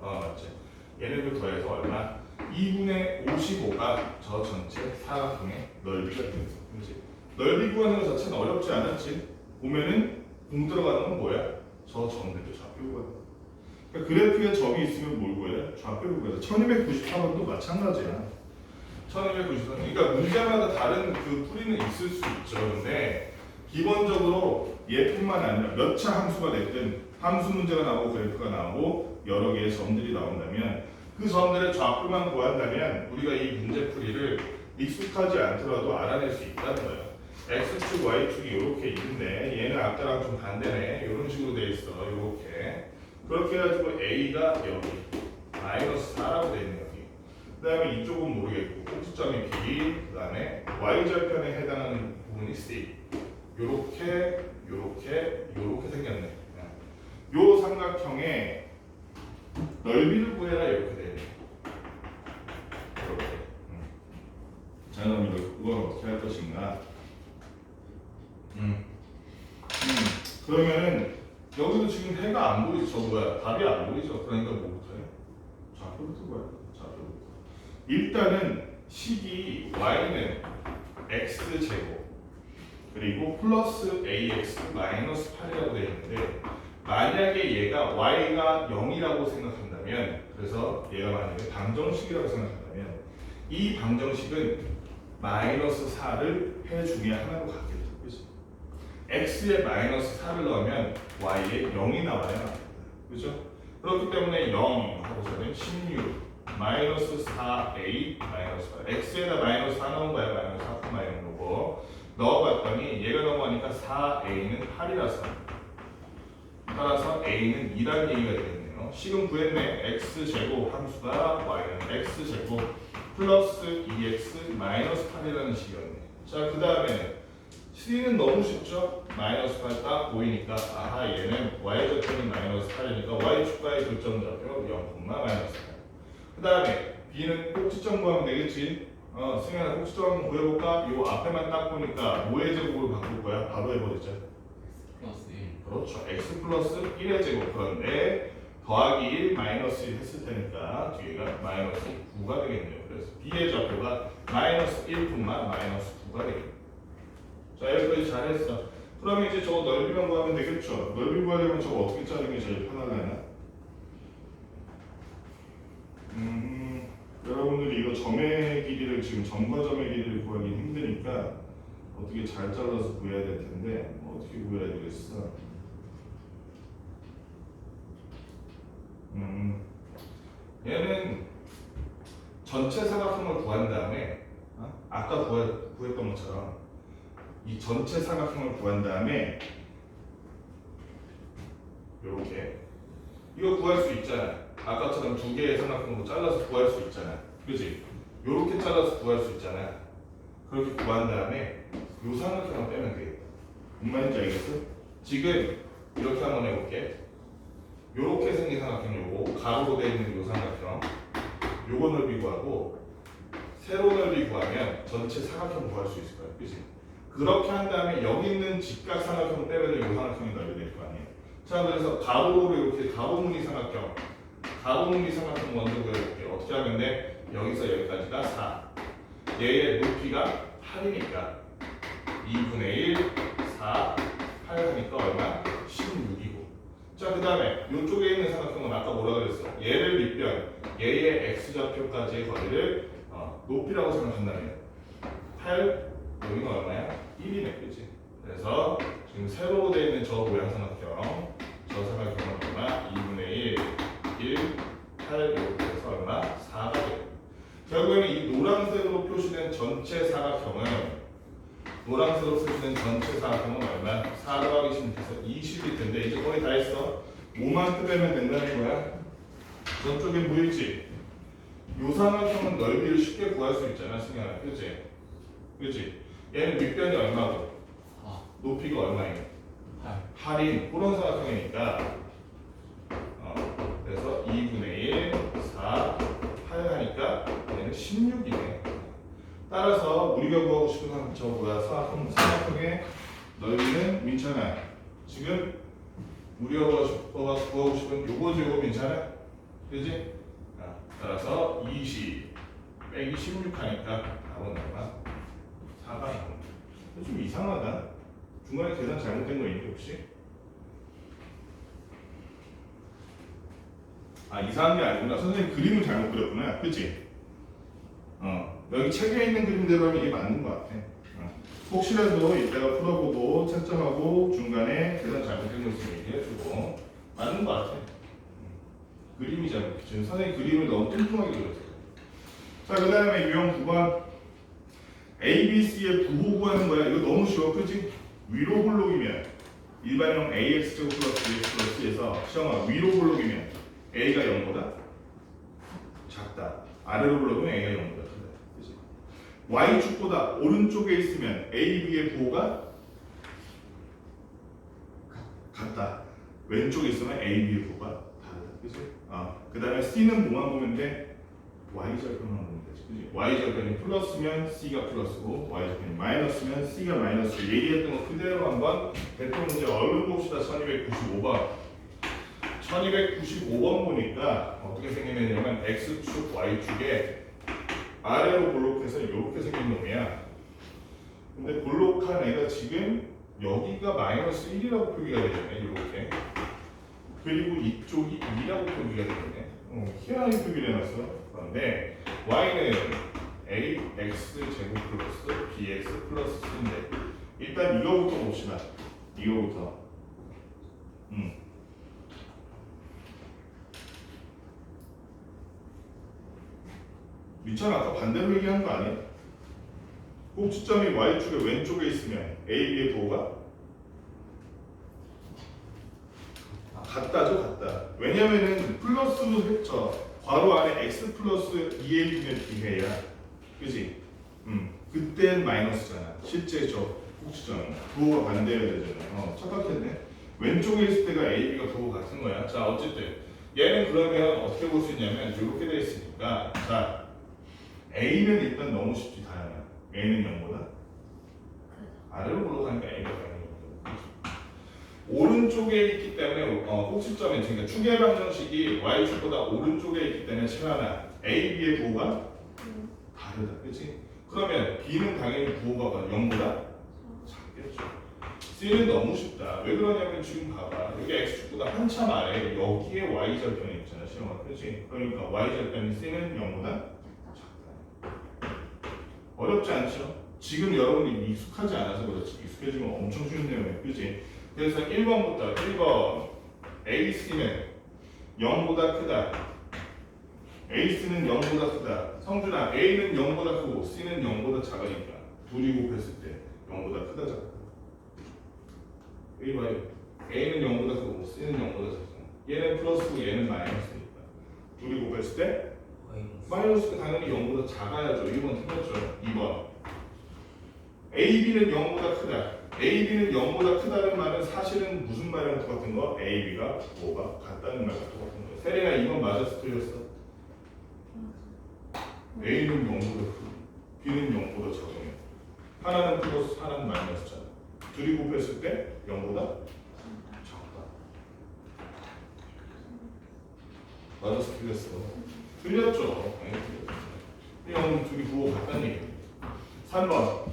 맞지? 얘네들 더해서 얼마? 2분의 55가 저 전체 사각형의 넓이가 되겠어. 그렇지? 넓이 구하는 것 자체는 어렵지 않았지? 보면은 공 들어가는 건 뭐야? 저 점들도 좌표가. 그러니까 그래프에 점이 있으면 뭘 구해? 좌표를 구해. 1293번도 마찬가지야. 1293. 그러니까 문제마다 다른 그 풀이는 있을 수 있죠. 근데 기본적으로 얘뿐만 아니라 몇 차 함수가 됐든 함수 문제가 나오고 그래프가 나오고 여러 개의 점들이 나온다면 그 점들의 좌표만 구한다면 우리가 이 문제 풀이를 익숙하지 않더라도 알아낼 수 있다는 거예요. x축, y축이 이렇게 있는데 얘는 아까랑 좀 반대네. 이런 식으로 돼 있어. 이렇게. 그렇게 해가지고 a가 여기 마이너스 4라고 돼 있네 여기. 그 다음에 이쪽은 모르겠고 꼭지점이 b. 그 다음에 y절편에 해당하는 부분이 c. 요렇게 생겼네. 요 삼각형의 넓이를 구해라 이렇게 되네. 이렇게. 자 그럼 이걸 어떻게 할 것인가? 그러면은 여기도 지금 해가 안 보이죠. 저 뭐야? 답이 안 보이죠. 그러니까 뭐부터 해? 좌표부터 봐야 돼. 좌표부터. 일단은 식이 y는 x 제곱 그리고 플러스 ax 마이너스 8이라고 되어 있는데 만약에 얘가 y가 0이라고 생각한다면 그래서 얘가 만약에 방정식이라고 생각한다면 이 방정식은 마이너스 4를 해 중에 하나로 갖겠죠. 그렇지? x에 마이너스 4를 넣으면 y에 0이 나와요. 그렇죠? 그렇기 때문에 0 하고서는 16 마이너스 4a 마이너스 8 x에다 마이너스 4 넣은 거야. 마이너스 4 마이너스 거고 넣어봤더니 얘가 넘어가니까 4a는 8이라서 따라서 a는 2라는 얘기가 되겠네요. 식은 구했네. x제곱 함수가 y는 x제곱 플러스 2x 마이너스 8이라는 식이었네. 자, 그 다음에 c는 너무 쉽죠? 마이너스 8 딱 보이니까 아하 얘는 y절편이 마이너스 8이니까 y축과의 교점좌표 0, 마이너스 8. 그 다음에 b는 꼭지점 구하면 되겠지? 승현아 꼭지점 한번 구해볼까? 요 앞에만 딱 보니까 뭐의 제곱으로 바꿀 거야? 바로 해버리자. 플러스 1. 그렇죠. x 플러스 1의 제곱. 그런데 더하기 1 마이너스 1 했을 테니까 뒤에가 마이너스 9가 되겠네요. 그래서 b의 좌표가 마이너스 1, 마이너스 9가 되겠네요. 자, 여기까지 잘했어. 그러면 이제 저거 넓이만 구하면 되겠죠. 넓이 구하려면 저거 어떻게 짜는 게 제일 편하려나? 여러분들이 이거 점의 길이를 지금 점과 점의 길이를 구하기 힘드니까 어떻게 잘 잘라서 구해야 될 텐데 어떻게 구해야 되겠어? 얘는 전체 사각형을 구한 다음에 아까 구했던 것처럼 이 전체 사각형을 구한 다음에 요렇게 이거 구할 수 있잖아. 아까처럼 두 개의 삼각형으로 잘라서 구할 수 있잖아. 그지? 요렇게 잘라서 구할 수 있잖아. 그렇게 구한 다음에 요 삼각형을 빼면 되겠다. 무슨 말인지 알겠어? 지금 이렇게 한번 해볼게. 요렇게 생긴 삼각형 요거 가로로 되어 있는 요 삼각형 요거 넓이 구하고 세로 넓이 구하면 전체 사각형 구할 수 있을 거야. 그지? 그렇게 한 다음에 여기 있는 직각 삼각형 빼면 요 삼각형이 넓이 될 거 아니에요. 자, 그래서 가로로 이렇게 가로무늬 삼각형 먼저 구해볼게요. 어떻게 하면 돼? 여기서 여기까지가 4. 얘의 높이가 8이니까 2분의 1, 4, 8 하니까 얼마? 16이고. 자, 그 다음에 이쪽에 있는 삼각형은 아까 뭐라 그랬어? 얘를 밑변, 얘의 x좌표까지의 거리를 높이라고 생각한다면 8, 여기는 얼마야? 1이네, 그치? 그래서 지금 세로로 되어 있는 저 모양 삼각형, 저 삼각형은 얼마? 2분의 1, 8 이렇게 해서 얼마? 4가 돼요. 결국에는 이 노란색으로 표시된 전체 사각형은 얼마? 4 더하기 16해서 20일 텐데 이제 거의 다 했어. 5만 빼면 된다는 거야. 저쪽에 보이지? 요 삼각형은 넓이를 쉽게 구할 수 있잖아, 승현아. 그치? 그치? 얘는 밑변이 얼마고? 높이가 얼마예요? 8인 그런 삼각형이니까 그래서 2분의 1, 4, 8 하니까 얘는 16이네. 따라서 우리가 구하고 싶은 저보다 삼각형의 넓이는 민찬아. 지금 우리가 구하고 싶은 요거죠, 요거 민찬아. 그지? 따라서 20 빼기 16 하니까 답은 얼마? 4가 나옵니다. 좀 이상하다. 중간에 계산 잘못된 거 있니 혹시? 이상한 게 아니구나. 선생님 그림을 잘못 그렸구나. 그치? 여기 책에 있는 그림대로 하면 이게 맞는 것 같아. 혹시라도 이따가 풀어보고 채점하고 중간에 계산 잘못된 거 있으면 얘기해주고 맞는 것 같아. 그림이 잘못했죠. 선생님 그림을 너무 뚱뚱하게 그렸어요. 자, 그 다음에 유형 9번 ABC의 부호 구하는 거야. 이거 너무 쉬워. 그치? 위로 볼록이면 일반형 AX제곱 플러스 BX 플러스에서 시험아 위로 볼록이면 A가 0보다 작다. 아래로 볼록이면 A가 0보다 크다. 그치? Y축보다 오른쪽에 있으면 A, B의 부호가 같다. 왼쪽에 있으면 A, B의 부호가 다르다. 그치? 그 다음에 C는 뭐만 보면 돼? Y절편만 보면 되지. 그치? Y절편이 플러스면 C가 플러스고 Y절편이 마이너스면 C가 마이너스. 얘기했던 거 그대로 한번 대표 문제 얼른 봅시다. 1295번 1295번 보니까 어떻게 생기냐면 X축, Y축에 아래로 볼록해서 이렇게 생긴 놈이야. 근데 볼록한 애가 지금 여기가 마이너스 1이라고 표기가 되겠네. 이렇게. 그리고 이쪽이 2라고 표기가 되겠네. 희한하게 표기를 해놨어. 그런데 y는 ax 제곱 플러스 bx 플러스 c인데 일단 이거부터 봅시다. 이거부터. 미천 아까 반대로 얘기한 거 아니야? 꼭지점이 y축의 왼쪽에 있으면 a, b의 부호가 같다죠, 같다. 왜냐면은 플러스 괄호 안에 x 플러스 2ab면 b해야, 그지? 그땐 마이너스잖아. 실제 저 꼭지점 부호가 반대여야 되잖아. 착각했네. 왼쪽에 있을 때가 ab가 부호 같은 거야. 자, 어쨌든 얘는 그러면 어떻게 볼 수 있냐면 이렇게 돼 있으니까 자, a는 일단 너무 쉽지 다양한. a는 0보다 아래로 올라가니까 a가 당연히 오른쪽에 있기 때문에 꼭지점에 그러니까 추계 방정식이 y축보다 오른쪽에 있기 때문에 시간아 a, b의 부호가 다르다, 그렇지? 그러면 b는 당연히 부호가 0보다 작겠죠. c는 너무 쉽다. 왜 그러냐면 지금 봐봐 여기 x축보다 한참 아래 여기에 y절편이 있잖아, 시험아, 그렇지? 그러니까 y절편이 c는 0보다 작다. 어렵지 않죠? 지금 여러분이 익숙하지 않아서 그렇지. 익숙해지면 엄청 쉬운 내용이에요, 그렇지? 그래서 1번부터 1번 AC는 0보다 크다. AC는 0보다 크다. 성준아, A는 0보다 크고 C는 0보다 작으니까 둘이 곱했을 때 0보다 크다, 작다. 여기 봐요. A는 0보다 크고 C는 0보다 작다. 얘는 플러스고 얘는 마이너스니까 둘이 곱했을 때 마이너스가 당연히 0보다 작아야죠. 1번 틀렸죠. 2번 AB는 0보다 크다. AB는 0보다 크다는 말은 사실은 무슨 말이랑 똑같은 거? AB가 부호가 같다는 말과 똑같은 거. 세린아 이건 맞았어, 틀렸어? A는 0보다 크고 B는 0보다 작으면 하나는 플러스 하나는 마이너스잖아. 둘이 곱했을 때 0보다 작다. 맞았어, 틀렸어? 틀렸죠. 이 0은 둘이 부호 같다는 얘기입니다. 3번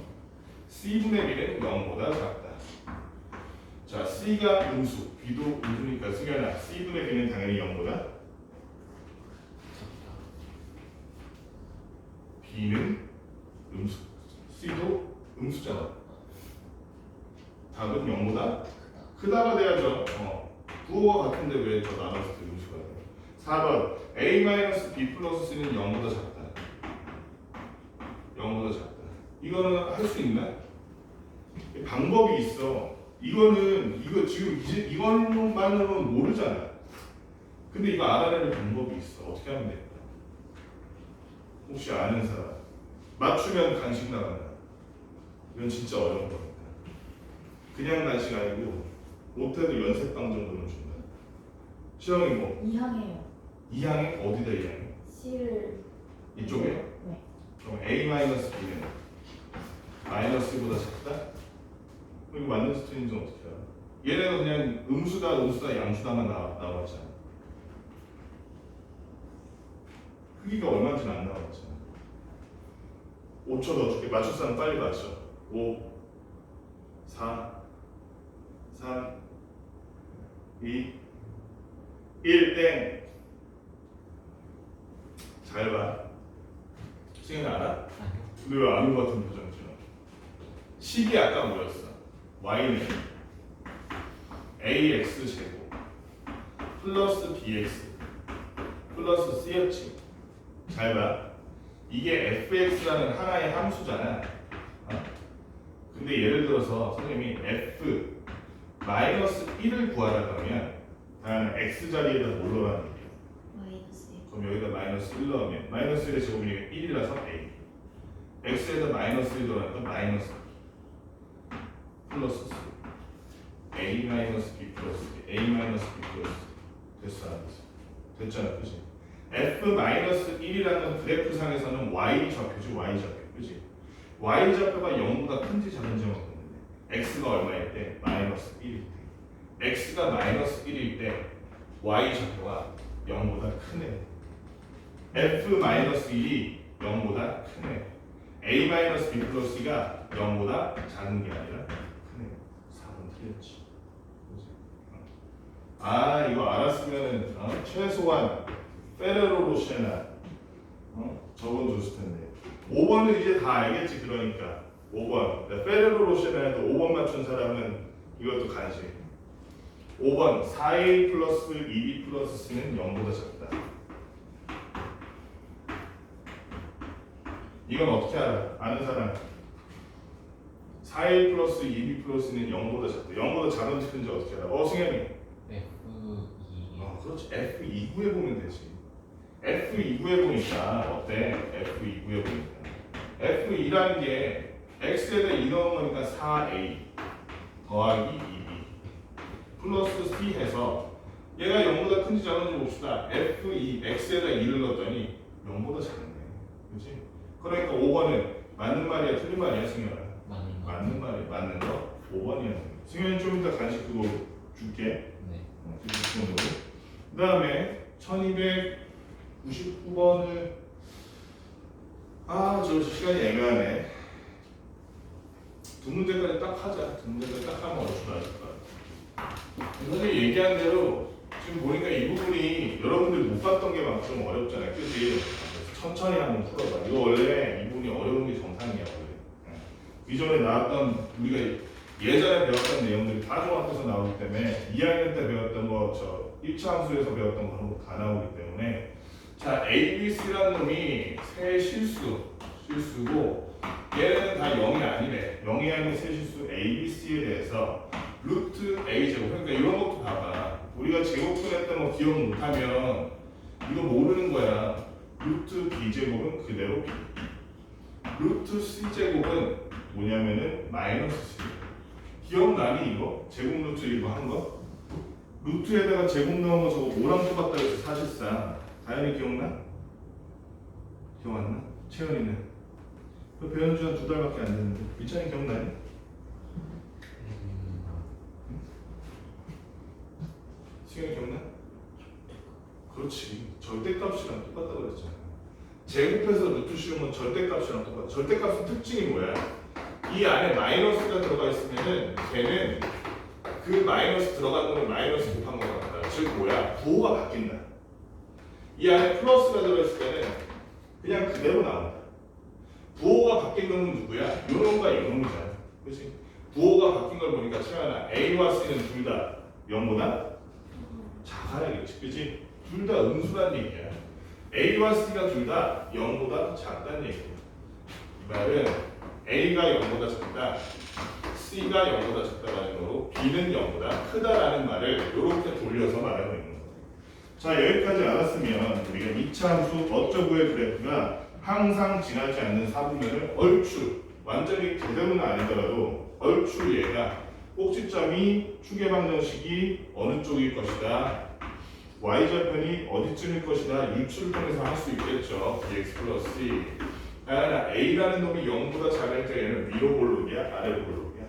C분의 B는 0보다 작다. 자, C가 음수, B도 음수니까 승현아 C분의 B는 당연히 0보다 작다. B는 음수, C도 음수잖아. 답은 0보다 크다가 돼야죠. 부호가 같은데 왜 저 나눴을 때 음수가 돼요? 4번 A-B 플러스 C는 0보다 작다. 0보다 작다. 이거는 할 수 있나? 방법이 있어. 이거 지금 이것만으로는 모르잖아. 근데 이거 알아내는 방법이 있어. 어떻게 하면 될까? 혹시 아는 사람? 맞추면 간식 나간다. 이건 진짜 어려운 겁니다. 그냥 간식 아니고 못해도 연색빵 정도는 준다. 시험이 뭐? 이항해요. 2항에 어디다 2항에? C를 이쪽에? 네. 그럼 A-B는 마이너스보다 작다? 그리고 맞는 수준인지 어떻게 알아? 얘네는 그냥 음수다 양수다만 나왔잖아. 크기가 얼마인지는 안 나왔잖아. 5초 더 줄게. 맞출 사람 빨리 맞춰. 5 4 3 2 1 땡. 잘 봐. 시간이 알아? 근데 왜 아는 것 같은 표정 지어? 식이 아까 뭐였어? y는 ax 제곱 플러스 bx 플러스 c였지. 잘 봐. 이게 fx라는 하나의 함수잖아. 근데 예를 들어서 선생님이 f 마이너스 1을 구하라고 하면 다음 x 자리에다 뭘 넣으라는 얘기야? 마이너스 1. 그럼 여기다 마이너스 1 넣으면 마이너스 1의 제곱이니까 1이라서 a x에다 마이너스 1 넣으니까 마이너스 플러스 a 마이너스 b 플러스 a 마이너스 b 플러스 됐어 안 됐어? 됐잖아 그치? f 마이너스 1이라는 그래프상에서는 y 좌표지 y 좌표 그치? y 좌표가 0보다 큰지 작은지 모르겠는데 x가 얼마일 때? 마이너스 1일 때 x가 마이너스 1일 때 y 좌표가 0보다 크네. f 마이너스 1이 0보다 크네. a 마이너스 b 플러스 가 0보다 작은 게 아니라 크네. 4번 틀렸지. 그치? 아 이거 알았으면 최소한 페레로 로시에나 적어줬을 텐데 5번은 이제 다 알겠지. 그러니까 5번 페레로 로시에나에도 5번 맞춘 사람은 이것도 간식. 5번 4a 플러스 2b 플러스 c는 0보다 작다. 이건 어떻게 알아? 아는 사람. 4a 플러스 2b 플러스는 0보다 작다. 0보다 작은지 큰지 어떻게 알아? 승현이. F2 그렇지. F2 구해보면 되지. F2 구해보니까 어때? F2 구해보니까 F2라는 게 X에다 2 넣은 거니까 4A 더하기 2B 플러스 C 해서 얘가 0보다 큰지 작은지 봅시다. F2 X에다 2를 넣었더니 0보다 작네. 그렇지? 그러니까 5번은 맞는 말이야 틀린 말이야 승현아? 맞는 말이야. 맞는 거 5번이야. 승현이 좀 이따 간식 그거 줄게. 네. 그 다음에 1299번을 저 시간이 애매하네. 두 문제까지 딱 하자. 두 문제까지 딱 하면 어쩔 줄 알까. 선생님이 얘기한 대로 지금 보니까 이 부분이 여러분들이 못 봤던 게 막 좀 어렵잖아요. 그치? 천천히 한번 풀어봐. 이거 원래 이 부분이 어려운 게 정상이야. 원래. 이전에 나왔던 우리가 예전에 배웠던 내용들이 다 종합해서 나오기 때문에 2학년 때 배웠던 거, 1차 함수에서 배웠던 거 다 나오기 때문에 자, ABC라는 놈이 세 실수고 얘는 다 0이 아니래. 0이 아닌 세 실수 ABC에 대해서 루트 A제곱 그러니까 이런 것도 봐봐. 우리가 제곱분했던 거 기억 못하면 이거 모르는 거야. 루트 B제곱은 그대로 B 루트 C제곱은 뭐냐면은 마이너스 C 기억나니 이거? 제곱 루트 이거 한 거? 루트에다가 제곱 넣은 거 저거 뭐랑 똑같다 그래서 사실상 다현이 기억나? 기억 안 나? 채연이는? 그 배운 지한 2달밖에 안 됐는데 미찬이 기억나니? 승현이 기억나? 그렇지 절대값이랑 똑같다고 그랬잖아. 제곱해서 루트 씌운 건 절대값이랑 똑같아. 절대값은 특징이 뭐야? 이 안에 마이너스가 들어가 있으면은 걔는 그 마이너스 들어간 놈을 마이너스 곱한 것 같다. 즉 뭐야? 부호가 바뀐다. 이 안에 플러스가 들어있을 때는 그냥 그대로 나온다. 부호가 바뀐 놈은 누구야? 요놈과 요놈이잖아. 그렇지? 부호가 바뀐 걸 보니까 채연아 A와 C는 둘 다 0보다 작아야겠지. 그렇지? 둘 다 음수란 얘기야. A와 C가 둘 다 0보다 작다는 얘기야. 이 말은 A가 0보다 작다, C가 0보다 작다라는 거로 B는 0보다 크다라는 말을 이렇게 돌려서 말하고 있는 거예요. 자 여기까지 알았으면 우리가 2차 함수 어쩌고의 그래프가 항상 지나지 않는 사분면을 얼추 완전히 제대로는 아니더라도 얼추 얘가 꼭지점이 축의 방정식이 어느 쪽일 것이다. y좌편이 어디쯤일 것이다. 유추를 통해서 할 수 있겠죠. bx 플러스 c. a라는 놈이 0보다 작을 때 얘는 위로 볼록이야? 아래로 볼록이야?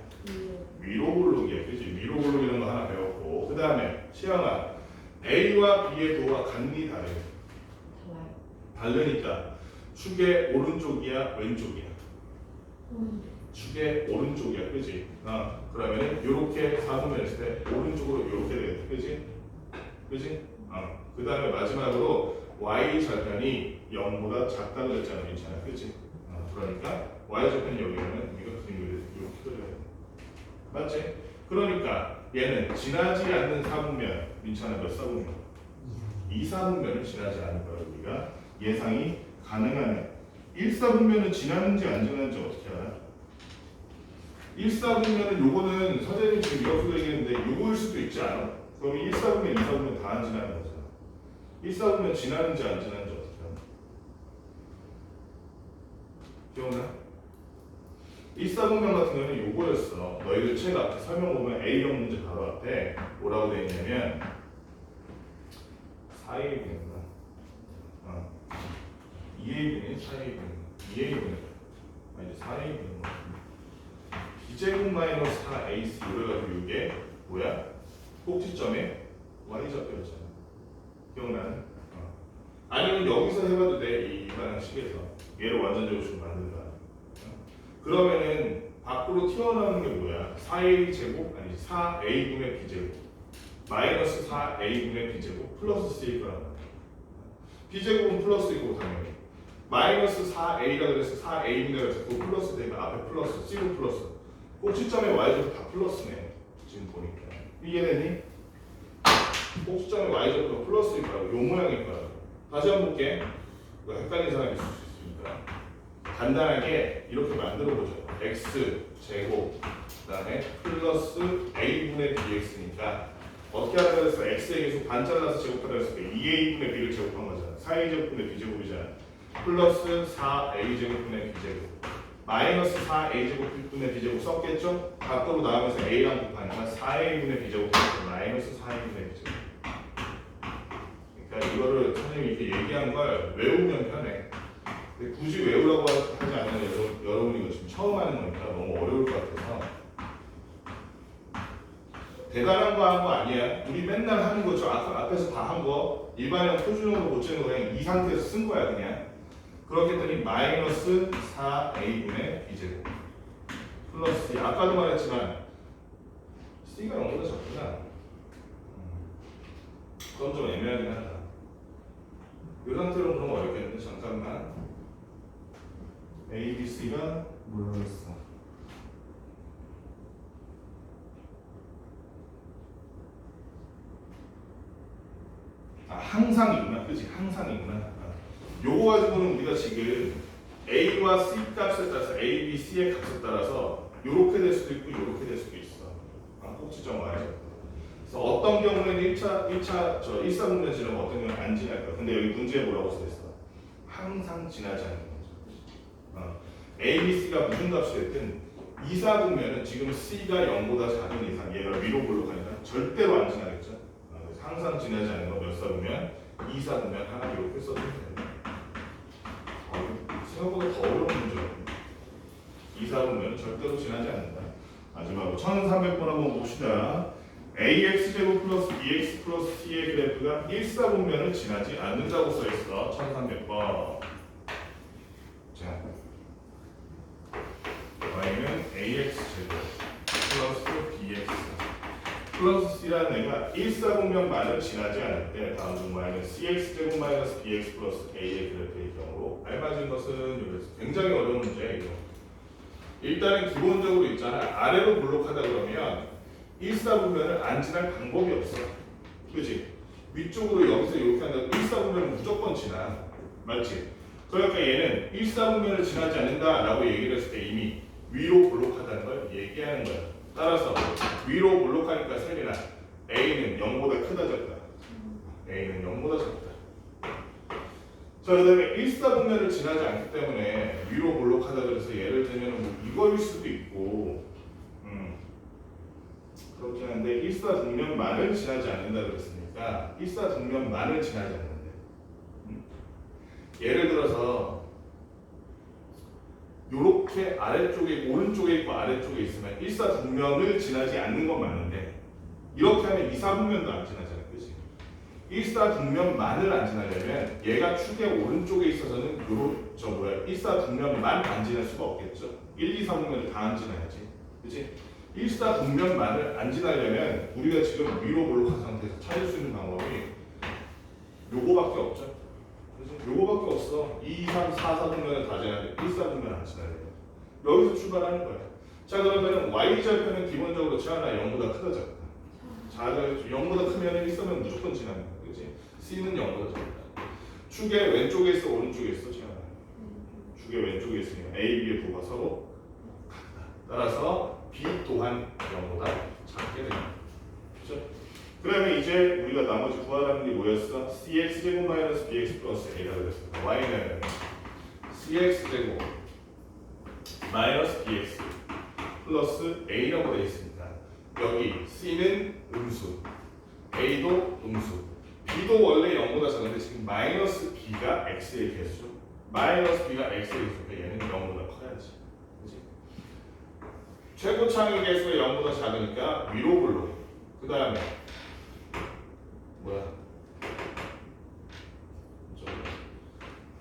위로 볼록이야. 그치? 위로 볼록이라는 거 하나 배웠고 그 다음에 시영아 a와 b의 도가 같니 다르니? 달라요. 다르니까 축의 오른쪽이야? 왼쪽이야? 축의 오른쪽이야. 그치? 그러면 요렇게 사분면 했을 때 오른쪽으로 요렇게 되겠다. 그치? 그치? 그 다음에 마지막으로 y 좌편이 0보다 작다고 했잖아. 괜찮아. 그치? 그러니까 y 좌편이 여기 오면 이거 그림을 이렇게 그려야 돼. 맞지? 그러니까 얘는 지나지 않는 사분면 민찬아 몇 사분면? 2사분면을 지나지 않을 거야. 우리가 예상이 가능하네. 1사분면은 지나는지 안 지나는지 어떻게 알아? 1사분면은 요거는 선생님이 지금 이렇게 얘기했는데 요거일 수도 있지 않아? 그럼 1사분면, 2사분면 다 안 지나는 거잖아. 1사분면 지나는지 안 지나는지 어떻게 알아? 기억나? 1사분면 같은 경우는 요거였어. 너희들 책 앞에 설명 보면 A형 문제 바로 앞에 뭐라고 되어 있냐면 4A분이구나. 2A분이 4A분. 2A분. 아니 4A분. B제곱 마이너스 4AC 그래가지고 이게 뭐야? 꼭지점에 Y좌표였잖아. 기억나는? 아니면 여기서 해봐도 돼. 이 방식에서 얘를 완전적으로 좀 만든다. 그러면은 밖으로 튀어나오는 게 뭐야? 4A 제곱 아니 4A분의 B제곱 마이너스 4A분의 B제곱 플러스 C일 거란 말이야. B제곱은 플러스이고 당연히 마이너스 4A라 그래서 4A분의 제곱 플러스 되면 앞에 플러스 C로 플러스 꼭지점에 Y좌표 다 플러스네. 지금 보니까 이해되니? 꼭지점에 Y좌표가 플러스일 거라고 요 모양일 거라고. 다시 한번 볼게. 이거 헷갈리는 사람이 있을 수 있으니까 간단하게 이렇게 만들어 보죠. x 제곱 그다음에 플러스 a분의 bx니까 어떻게 하라고 해서 x의 계속 반 잘라서 제곱하라고 했을 때 2a분의 b를 제곱한 거잖아. 4a 제곱분의 b제곱이잖아. 플러스 4a 제곱분의 b제곱 마이너스 4a 제곱분의 b제곱 썼겠죠? 밖으로 나오면서 a랑 곱하니까 4a분의 b제곱 마이너스 4a분의 b제곱. 그러니까 이거를 선생님이 이렇게 얘기한 걸 외우면 편해. 근데 굳이 외우라고 하지 않으면 여러분이 이거 지금 처음 하는 거니까 너무 어려울 것 같아서 대단한 거 한 거 아니야. 우리 맨날 하는 거 저 앞에서 다 한 거 일반형 표준형으로 고치는 거 그냥 이 상태에서 쓴 거야 그냥. 그렇게 했더니 마이너스 4a분의 b제곱 플러스 아까도 말했지만 c가 0보다 작구나. 그건 좀 애매하긴 하다. 이 상태로 그럼 어렵겠는데 잠깐만. A, B, C가 뭐라고 했어? 항상이구나. 그치? 항상이구나. 요거 가지고는 우리가 지금 A와 C 값에 따라서 A, B, C의 값에 따라서 요렇게 될 수도 있고 요렇게 될 수도 있어. 꼭지점 와야죠. 그래서 어떤 경우에는 1사분면 지나면 어떤 경우는 안 지날까. 근데 여기 문제에 뭐라고 써있어? 항상 지나지 않는 거죠. A, B, C가 무슨 값이 됐든 2사분면은 지금 C가 0보다 작은 이상 얘가 위로 볼록하니까 절대로 안 지나겠죠. 그래서 항상 지나지 않는 거 몇 사분면? 2사분면 하나 이렇게 써주면 됩니다. 생각보다 더 어려운 문제예요. 2사분면은 절대로 지나지 않는다. 마지막으로 1300번 한번 봅시다. AX제곱 플러스 BX 플러스 C의 그래프가 1사분면을 지나지 않는다고 써있어. 1300번. 자, y는 AX제곱 플러스 BX 플러스 C라는 애가 1사분면만을 지나지 않을 때 다음 중 y는 CX제곱 마이너스 BX 플러스 A의 그래프의 경우 알맞은 것은 여기서 굉장히 어려운 문제예요. 이거. 일단은 기본적으로 있잖아. 아래로 볼록하다 그러면 1사분면을 안 지날 방법이 없어. 그치? 위쪽으로 여기서 이렇게 한다고 1사분면은 무조건 지나. 맞지? 그러니까 얘는 1사분면을 지나지 않는다라고 얘기를 했을 때 이미 위로 볼록하다는 걸 얘기하는 거야. 따라서 위로 볼록하니까 세리나 A는 0보다 크다 작다. A는 0보다 작다. 자, 그 다음에 일사분면을 지나지 않기 때문에 위로 볼록하다 그래서 예를 들면 뭐 이거일 수도 있고 그렇긴 한데 일사등면만을 지나지 않는다 그랬으니까 일사등면만을 지나지 않는데 예를 들어서 요렇게 아래쪽에 오른쪽에 있고 아래쪽에 있으면 일사등면을 지나지 않는 건 맞는데 이렇게 하면 이사분면도 안 지나잖아, 그렇지? 일사등면만을 안 지나려면 얘가 축의 오른쪽에 있어서는 일사등면만 안 지날 수가 없겠죠. 1, 2, 3분면을 다 안 지나야지, 그렇지? 일사등면만을 안 지나려면 우리가 지금 위로 볼록한 상태에서 찾을 수 있는 방법이 요거밖에 없죠. 그래서 요거밖에 없어. 2, 3, 4, 4분면을 다 지나야 돼. 1사분면 안 지나려면 여기서 출발하는 거야. 자, 그러면 y절편은 기본적으로 지하나 0보다 크다 작다. 자, 0보다 크면 1사면 무조건 지나는 거야, 그렇지? c는 0보다 작다. 축의 왼쪽에 있어 오른쪽에 있어 지하나? 축의 왼쪽에 있으니까 a, b의 부가 서로 같다. 따라서 b 또한 0보다 작게 됩니다. 그렇죠? 그러면 이제 우리가 나머지 구하라는 게 뭐였어? cx제곱 마이너스 bx 플러스 a라 그랬습니다. y는 cx제곱 마이너스 bx 플러스 a라고 되어 있습니다. 여기 c는 음수, a도 음수, b도 원래 0보다 작은데 지금 마이너스 b가 x의 개수죠. 마이너스 b가 x의 개수니까 얘는 0보다 커야지. 그치? 최고차항의 개수가 0보다 작으니까 위로 볼록. 그 다음에 뭐야?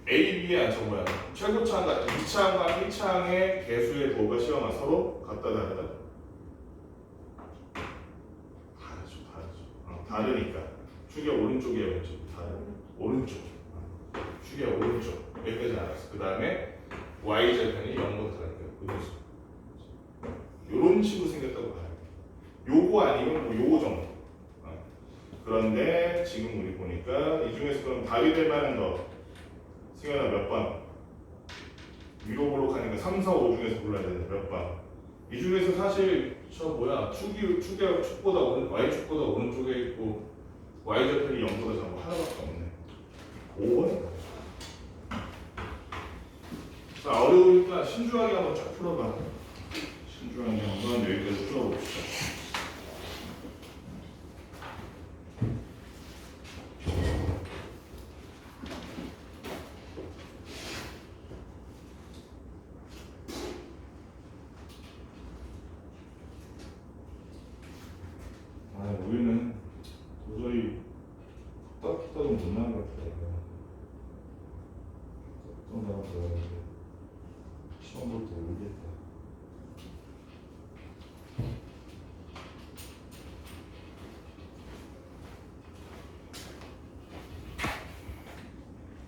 A, B의 안쳐 뭐야? 최고차항과 2차항과 1차항의 개수의 도가 시험은 서로 같다 다르다? 다르죠. 다르니까 축의 오른쪽에 왼쪽 오른쪽 축의 오른쪽 여기까지 알았어. 그 다음에 y절편이 0보다 다르니까 음수. 요런 식으로 생겼다고 봐요. 요거 아니면 뭐 요거 정도. 그런데 지금 우리 보니까 이 중에서 그럼 답이 될 만한 거 승현아 몇 번? 위로 볼록하니까 3, 4, 5 중에서 골라야 되는데 몇 번? 이 중에서 사실 저 뭐야 축보다 y축보다 오른쪽에 있고 y절편이 0보다 작은 거 하나밖에 없네. 5번? 자, 어려우니까 신중하게 한번 쫙 풀어봐. 신중하게 한번 여기까지 풀어봅시다.